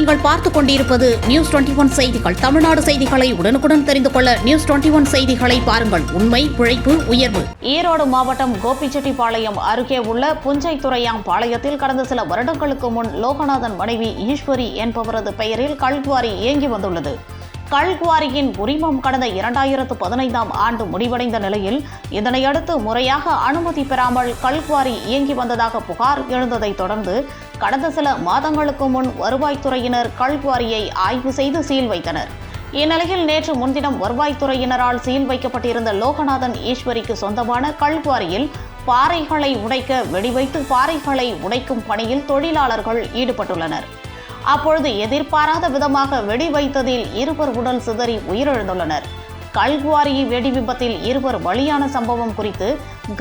நீங்கள் பார்த்துக் கொண்டிருப்பது நியூஸ் 21 செய்திகள். தமிழ்நாடு செய்திகளை உடனுக்குடன் தெரிந்து கொள்ள நியூஸ் 21 செய்திகளை பாருங்கள். உண்மை, உழைப்பு, உயர்வு. ஈரோடு மாவட்டம் கோபிச்செட்டிப்பாளையம் அருகே உள்ள புஞ்சைத்துறையாம் பாளையத்தில் கடந்த சில வருடங்களுக்கு முன் லோகநாதன் மனைவி ஈஸ்வரி என்பவரது பெயரில் கல்குவாரி இயங்கி வந்துள்ளது. கல்குவாரியின் உரிமம் கடந்த 2015ஆம் ஆண்டு முடிவடைந்த நிலையில் இதனையடுத்து முறையாக அனுமதி பெறாமல் கல்குவாரி இயங்கி வந்ததாக புகார் எழுந்ததை தொடர்ந்து கடந்த சில மாதங்களுக்கு முன் வருவாய்த்துறையினர் கல்குவாரியை ஆய்வு செய்து சீல் வைத்தனர். இந்நிலையில் நேற்று முன்தினம் வருவாய்த்துறையினரால் சீல் வைக்கப்பட்டிருந்த லோகநாதன் ஈஸ்வரிக்கு சொந்தமான கல்குவாரியில் பாறைகளை உடைக்க வெடிவைத்து பாறைகளை உடைக்கும் பணியில் தொழிலாளர்கள் ஈடுபட்டுள்ளனர். அப்பொழுது எதிர்பாராத விதமாக வெடி வைத்ததில் இருவர் உடல் சிதறி உயிரிழந்துள்ளனர். கல்குவாரி வெடி விபத்தில் இருவர் பலியான சம்பவம் குறித்து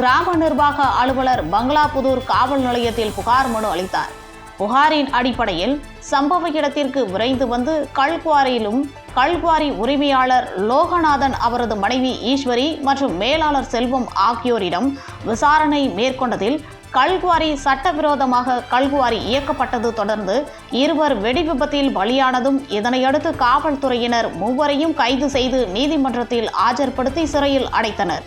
கிராம நிர்வாக அலுவலர் பங்களாபுதூர் காவல் நிலையத்தில் புகார் மனு அளித்தார். புகாரின் அடிப்படையில் சம்பவ இடத்திற்கு விரைந்து வந்து கல்குவாரி உரிமையாளர் லோகநாதன், அவரது மனைவி ஈஸ்வரி மற்றும் மேலாளர் செல்வம் ஆகியோரிடம் விசாரணை மேற்கொண்டதில் கல்குவாரி சட்டவிரோதமாக கல்குவாரி இயக்கப்பட்டது தொடர்ந்து இருவர் வெடி விபத்தில் பலியானதும் இதனையடுத்து காவல்துறையினர் மூவரையும் கைது செய்து நீதிமன்றத்தில் ஆஜர்படுத்தி சிறையில் அடைத்தனர்.